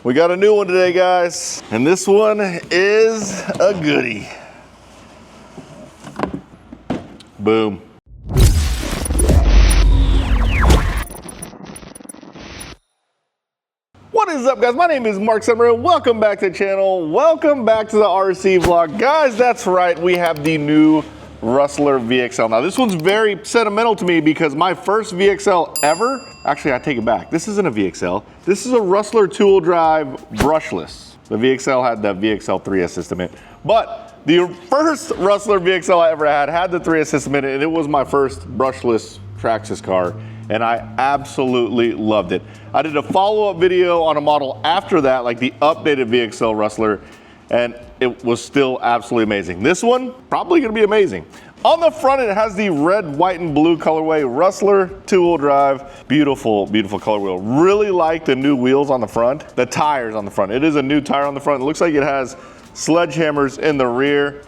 We got a new one today, guys, and this one is a goodie. Boom. What is up, guys? My name is Mark Summer. Welcome back to the channel. Welcome back to the RC vlog. Guys, that's right. We have the new Rustler VXL. Now, this one's very sentimental to me because my first VXL ever, actually, I take it back. This isn't a VXL. This is a Rustler 2wd drive brushless. The VXL had the VXL 3S system in it. But the first Rustler VXL I ever had the 3S system in it, and it was my first brushless Traxxas car, and I absolutely loved it. I did a follow-up video on a model after that, like the updated VXL Rustler, and it was still absolutely amazing. This one, probably gonna be amazing. On the front, it has the red, white, and blue colorway, Rustler 2wd drive. Beautiful, beautiful color wheel. Really like the new wheels on the front, the tires on the front. It is a new tire on the front. It looks like it has sledgehammers in the rear.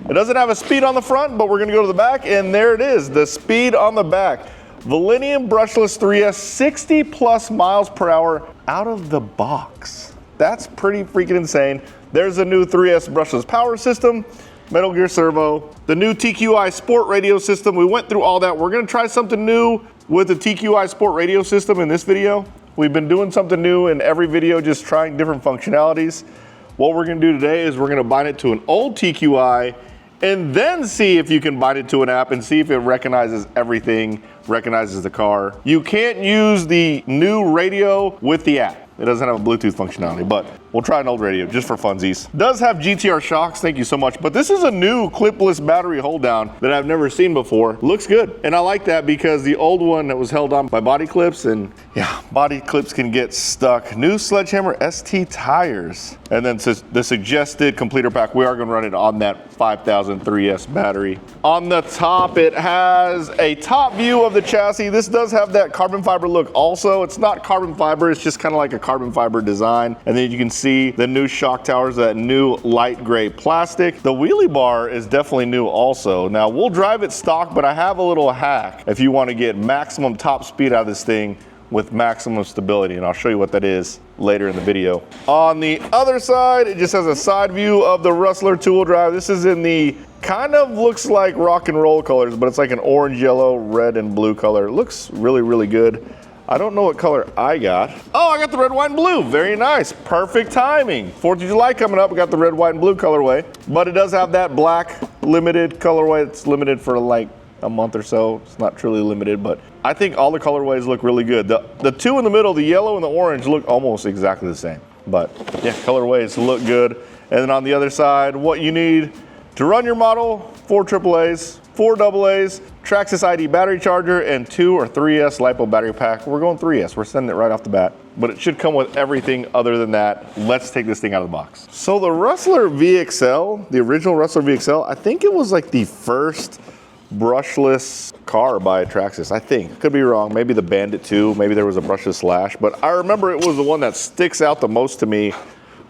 It doesn't have a speed on the front, but we're gonna go to the back, and there it is, the speed on the back. Valineum Brushless 3S, 60 plus miles per hour out of the box. That's pretty freaking insane. There's a new 3S brushless power system, Metal Gear Servo, the new TQI Sport radio system. We went through all that. We're gonna try something new with the TQI Sport radio system in this video. We've been doing something new in every video, just trying different functionalities. What we're gonna do today is we're gonna bind it to an old TQI and then see if you can bind it to an app and see if it recognizes everything, recognizes the car. You can't use the new radio with the app. It doesn't have a Bluetooth functionality, but we'll try an old radio just for funsies. Does have GTR shocks, thank you so much. But this is a new clipless battery hold down that I've never seen before. Looks good, and I like that because the old one that was held on by body clips, and yeah, body clips can get stuck. New Sledgehammer ST tires. And then the suggested completer pack, we are gonna run it on that 5000 3S battery. On the top, it has a top view of the chassis. This does have that carbon fiber look also. It's not carbon fiber, it's just kind of like a carbon fiber design. And then you can see the new shock towers, that new light gray plastic. The wheelie bar is definitely new also. Now, we'll drive it stock, but I have a little hack if you want to get maximum top speed out of this thing with maximum stability, and I'll show you what that is later in the video. On the other side, it just has a side view of the Rustler 2wd drive. This is in the kind of looks like rock and roll colors, but it's like an orange, yellow, red, and blue color. It looks really, really good. I don't know what color I got. Oh, I got the red, white, and blue. Very nice. Perfect timing. 4th of July coming up. We got the red, white, and blue colorway. But it does have that black limited colorway. It's limited for like a month or so. It's not truly limited, but I think all the colorways look really good. The two in the middle, the yellow and the orange, look almost exactly the same. But yeah, colorways look good. And then on the other side, what you need to run your model: 4 AAAs, 4 AAs, Traxxas ID battery charger, and 2 or 3S LiPo battery pack. We're going 3S, we're sending it right off the bat, but it should come with everything other than that. Let's take this thing out of the box. So the Rustler VXL, the original Rustler VXL, I think it was like the first brushless car by Traxxas, I think. Could be wrong, maybe the Bandit 2, maybe there was a brushless Slash, but I remember it was the one that sticks out the most to me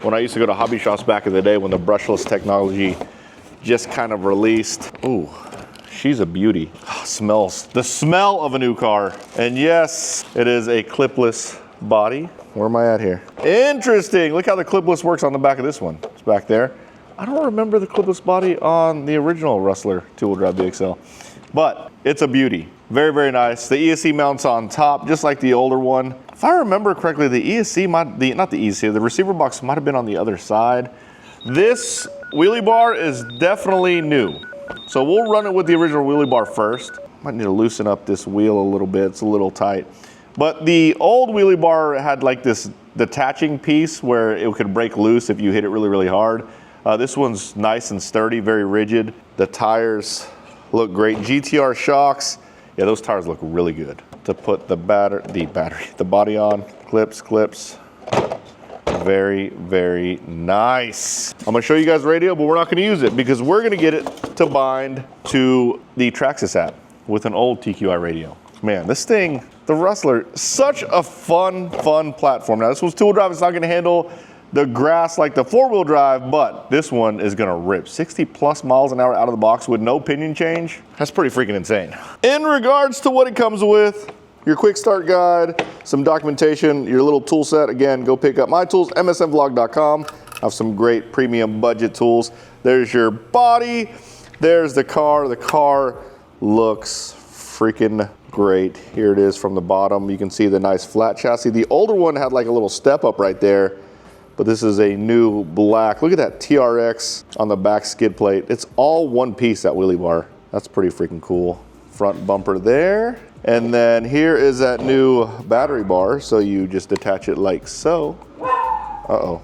when I used to go to hobby shops back in the day when the brushless technology just kind of released. Ooh, she's a beauty. Oh, smells, the smell of a new car. And yes, it is a clipless body. Where am I at here? Interesting, look how the clipless works on the back of this one. It's back there. I don't remember the clipless body on the original Rustler 2wd drive VXL, but it's a beauty. Very, very nice. The ESC mounts on top, just like the older one. If I remember correctly, the ESC the receiver box might have been on the other side. This wheelie bar is definitely new. So we'll run it with the original wheelie bar first. Might need to loosen up this wheel a little bit, it's a little tight. But the old wheelie bar had like this detaching piece where it could break loose if you hit it really, really hard. This one's nice and sturdy, very rigid. The tires look great. GTR shocks, yeah, those tires look really good. To put the body on, clips. Very, very nice. I'm gonna show you guys the radio, but we're not gonna use it because we're gonna get it to bind to the Traxxas app with an old TQI radio. Man, this thing, the Rustler, such a fun platform. Now, this one's 2wheel drive. It's not gonna handle the grass like the 4-wheel drive, but this one is gonna rip. 60 plus miles an hour out of the box with no pinion change. That's pretty freaking insane. In regards to what it comes with, your quick start guide, some documentation, your little tool set. Again, go pick up my tools, msmvlog.com. I have some great premium budget tools. There's your body, there's the car. The car looks freaking great. Here it is from the bottom. You can see the nice flat chassis. The older one had like a little step up right there, but this is a new black. Look at that TRX on the back skid plate. It's all one piece, that wheelie bar. That's pretty freaking cool. Front bumper there. And then here is that new battery bar. So you just detach it like so. Uh-oh,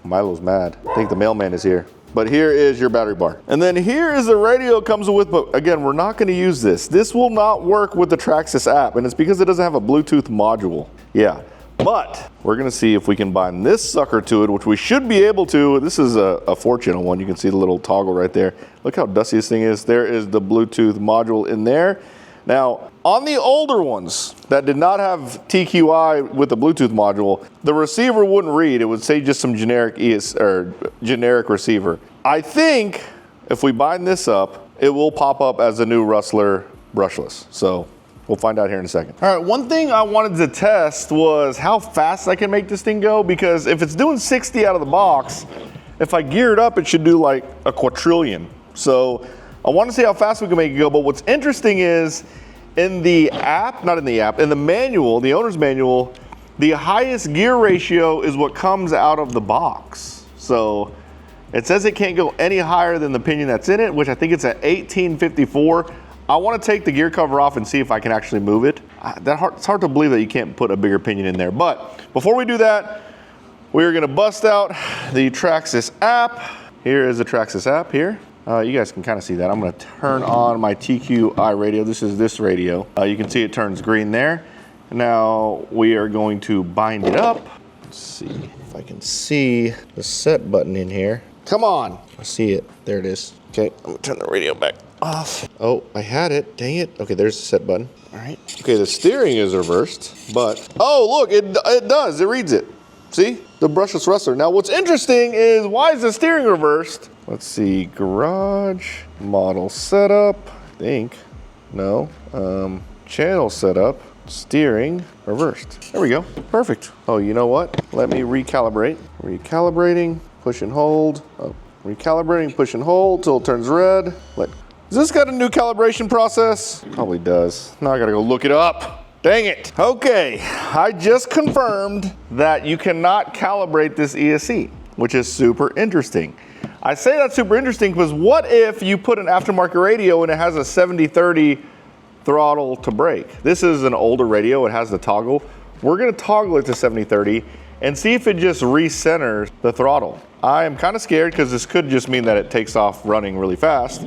Milo's mad. I think the mailman is here. But here is your battery bar. And then here is the radio it comes with, but again, we're not gonna use this. This will not work with the Traxxas app, and it's because it doesn't have a Bluetooth module. Yeah, but we're gonna see if we can bind this sucker to it, which we should be able to. This is a 4-channel one. You can see the little toggle right there. Look how dusty this thing is. There is the Bluetooth module in there. Now, on the older ones that did not have TQI with the Bluetooth module, the receiver wouldn't read. It would say just some generic generic receiver. I think if we bind this up, it will pop up as a new Rustler brushless. So we'll find out here in a second. All right, one thing I wanted to test was how fast I can make this thing go, because if it's doing 60 out of the box, if I gear it up, it should do like a quadrillion. So I want to see how fast we can make it go, but what's interesting is in the app, not in the app, in the manual, the owner's manual, the highest gear ratio is what comes out of the box. So it says it can't go any higher than the pinion that's in it, which I think it's at 1854. I want to take the gear cover off and see if I can actually move it. It's hard to believe that you can't put a bigger pinion in there. But before we do that, we're going to bust out the Traxxas app. Here is the Traxxas app here. You guys can kind of see that. I'm going to turn on my TQI radio. This is this radio. You can see it turns green there. Now we are going to bind it up. Let's see if I can see the set button in here. Come on. I see it. There it is. Okay, I'm going to turn the radio back off. Oh, I had it. Dang it. Okay, there's the set button. All right. Okay, the steering is reversed, but oh, look, it does. It reads it. See? The brushless Rustler. Now what's interesting is, why is the steering reversed? Let's see, garage, model setup, I think. No, channel setup, steering, reversed. There we go, perfect. Oh, you know what? Let me recalibrate. Recalibrating, push and hold. Oh, recalibrating, push and hold till it turns red. Has this got a new calibration process? Probably does. Now I gotta go look it up. Dang it. Okay, I just confirmed that you cannot calibrate this ESC, which is super interesting. I say that's super interesting because what if you put an aftermarket radio and it has a 70-30 throttle to brake? This is an older radio, it has the toggle. We're gonna toggle it to 70-30 and see if it just recenters the throttle. I am kind of scared because this could just mean that it takes off running really fast.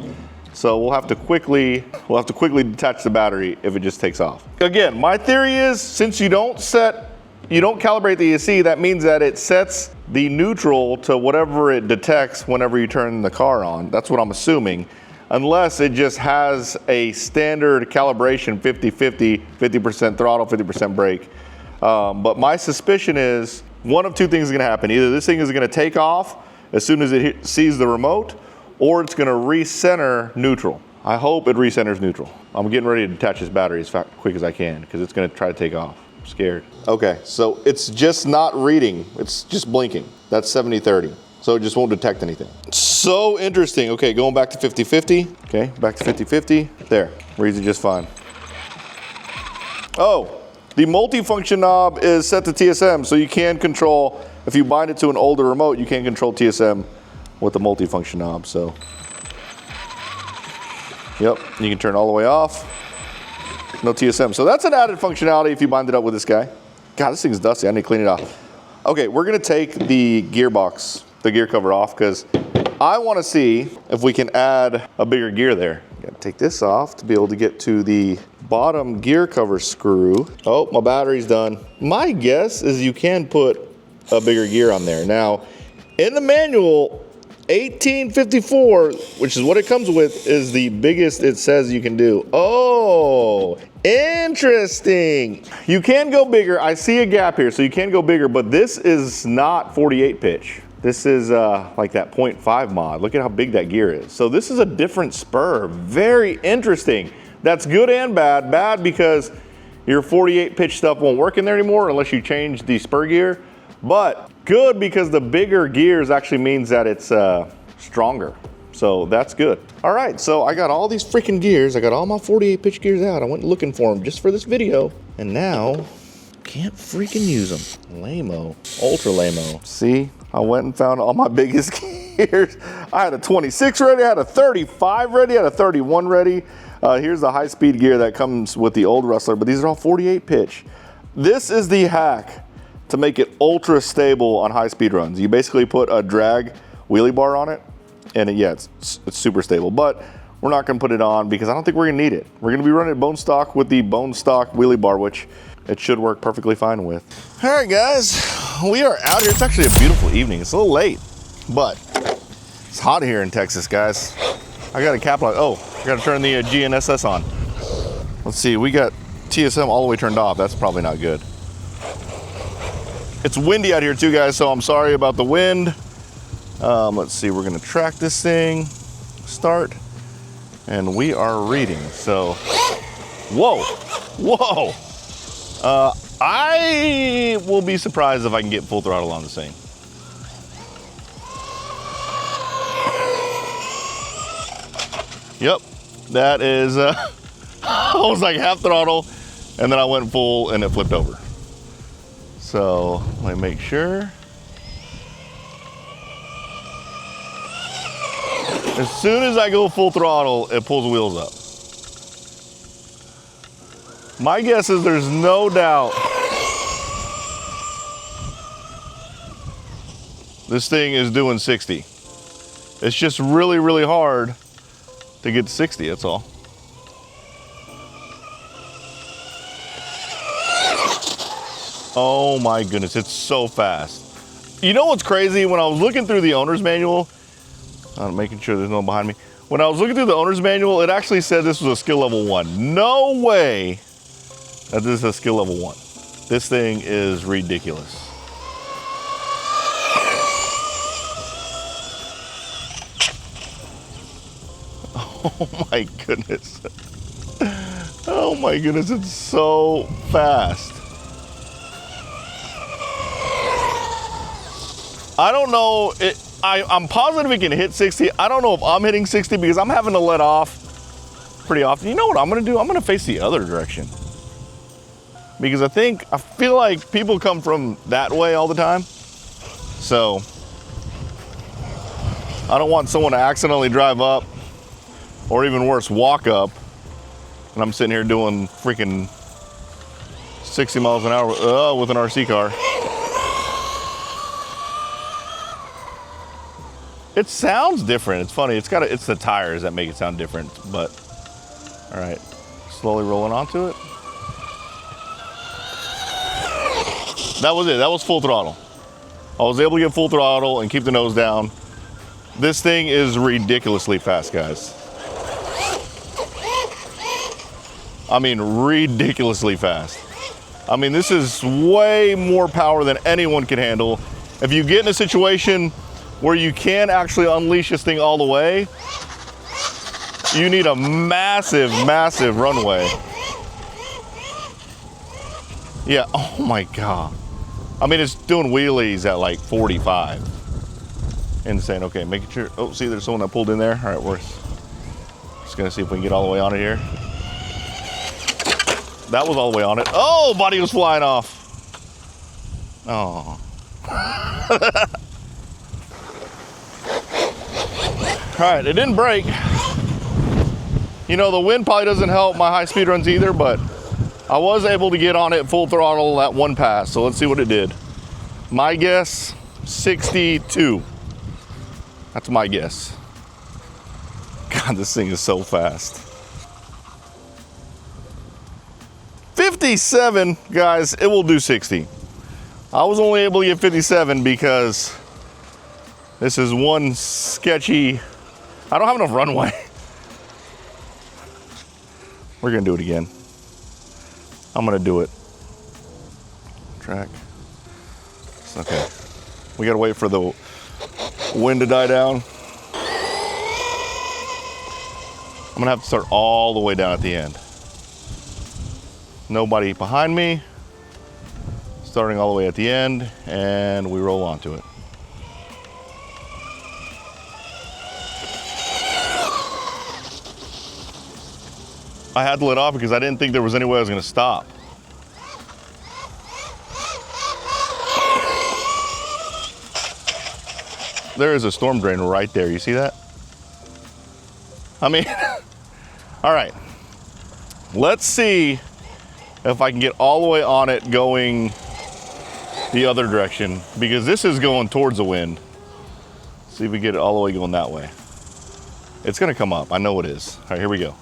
So we'll have to quickly detach the battery if it just takes off. Again, my theory is, since you don't calibrate the ESC, that means that it sets the neutral to whatever it detects whenever you turn the car on. That's what I'm assuming. Unless it just has a standard calibration, 50-50, 50% throttle, 50% brake. But my suspicion is one of two things is gonna happen. Either this thing is gonna take off as soon as it sees the remote, or it's gonna recenter neutral. I hope it recenters neutral. I'm getting ready to detach this battery as quick as I can because it's gonna try to take off. I'm scared. Okay, so it's just not reading. It's just blinking. That's 70-30. So it just won't detect anything. So interesting. Okay, going back to 50-50. Okay, back to 50-50. There, reads it just fine. Oh, the multifunction knob is set to TSM, so you can control, if you bind it to an older remote, you can control TSM with the multifunction knob, so. Yep, you can turn all the way off. No TSM, so that's an added functionality if you bind it up with this guy. God, this thing's dusty, I need to clean it off. Okay, we're gonna take the gearbox, the gear cover off, because I wanna see if we can add a bigger gear there. Gotta take this off to be able to get to the bottom gear cover screw. Oh, my battery's done. My guess is you can put a bigger gear on there. Now, in the manual, 1854, which is what it comes with, is the biggest it says you can do. Oh, interesting. You can go bigger. I see a gap here, so you can go bigger, but this is not 48 pitch. This is like that 0.5 mod. Look at how big that gear is. So this is a different spur. Very interesting. That's good and bad. Bad because Your 48 pitch stuff won't work in there anymore unless you change the spur gear. But good, because the bigger gears actually means that it's stronger. So that's good. All right, so I got all these freaking gears. I got all my 48 pitch gears out. I went looking for them just for this video. And now, can't freaking use them. Lame-o, ultra lame-o. See, I went and found all my biggest gears. I had a 26 ready, I had a 35 ready, I had a 31 ready. Here's the high-speed gear that comes with the old Rustler, but these are all 48 pitch. This is the hack to make it ultra stable on high-speed runs. You basically put a drag wheelie bar on it, and it's super stable. But we're not gonna put it on because I don't think we're gonna need it. We're gonna be running bone stock with the bone stock wheelie bar, which it should work perfectly fine with. All right, guys, we are out here. It's actually a beautiful evening. It's a little late, but it's hot here in Texas, guys. I got a cap light. Oh, I got to turn the GNSS on. Let's see, we got TSM all the way turned off. That's probably not good. It's windy out here too, guys, so I'm sorry about the wind. Let's see, we're gonna track this thing, start, and we are reading. So, whoa. I will be surprised if I can get full throttle on this thing. Yep, that is, I was like half throttle, and then I went full and it flipped over. So, let me make sure. As soon as I go full throttle, it pulls the wheels up. My guess is there's no doubt this thing is doing 60. It's just really, really hard to get to 60, that's all. Oh my goodness, it's so fast. You know what's crazy? When I was looking through the owner's manual, I'm making sure there's no one behind me. When I was looking through the owner's manual, it actually said this was a skill level 1. No way that this is a skill level 1. This thing is ridiculous. Oh my goodness. Oh my goodness, it's so fast. I don't know, I'm positive it can hit 60. I don't know if I'm hitting 60 because I'm having to let off pretty often. You know what I'm gonna do? I'm gonna face the other direction. Because I feel like people come from that way all the time. So, I don't want someone to accidentally drive up, or even worse, walk up, and I'm sitting here doing freaking 60 miles an hour with an RC car. It sounds different. It's funny. It's the tires that make it sound different. But all right, slowly rolling onto it. That was it. That was full throttle. I was able to get full throttle and keep the nose down. This thing is ridiculously fast, guys. I mean, ridiculously fast. I mean, this is way more power than anyone can handle. If you get in a situation where you can actually unleash this thing all the way, you need a massive, massive runway. Yeah, oh my God. I mean, it's doing wheelies at like 45. Insane, okay, making sure, oh, see, there's someone that pulled in there. All right, we're just gonna see if we can get all the way on it here. That was all the way on it. Oh, body was flying off. Oh. All right, it didn't break. You know, the wind probably doesn't help my high speed runs either, but I was able to get on it full throttle at one pass. So let's see what it did. My guess, 62. That's my guess. God, this thing is so fast. 57, guys, it will do 60. I was only able to get 57 because this is one sketchy, I don't have enough runway. We're gonna do it again. I'm gonna do it. Track. Okay. We gotta wait for the wind to die down. I'm gonna have to start all the way down at the end. Nobody behind me. Starting all the way at the end, and we roll onto it. I had to let off because I didn't think there was any way I was going to stop. There is a storm drain right there. You see that? I mean, all right. Let's see if I can get all the way on it going the other direction, because this is going towards the wind. See if we get it all the way going that way. It's going to come up. I know it is. All right, here we go.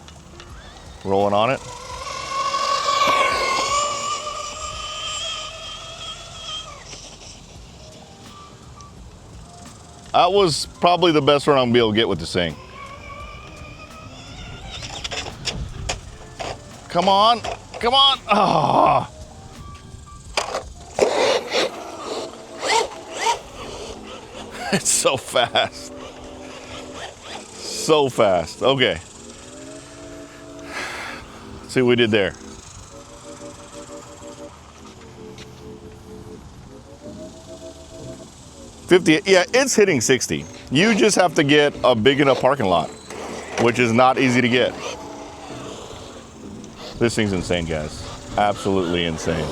Rolling on it. That was probably the best run I'm gonna be able to get with this thing. Come on, come on. Oh. It's so fast. So fast. Okay. Let's see what we did there. Yeah, it's hitting 60. You just have to get a big enough parking lot, which is not easy to get. This thing's insane, guys. Absolutely insane.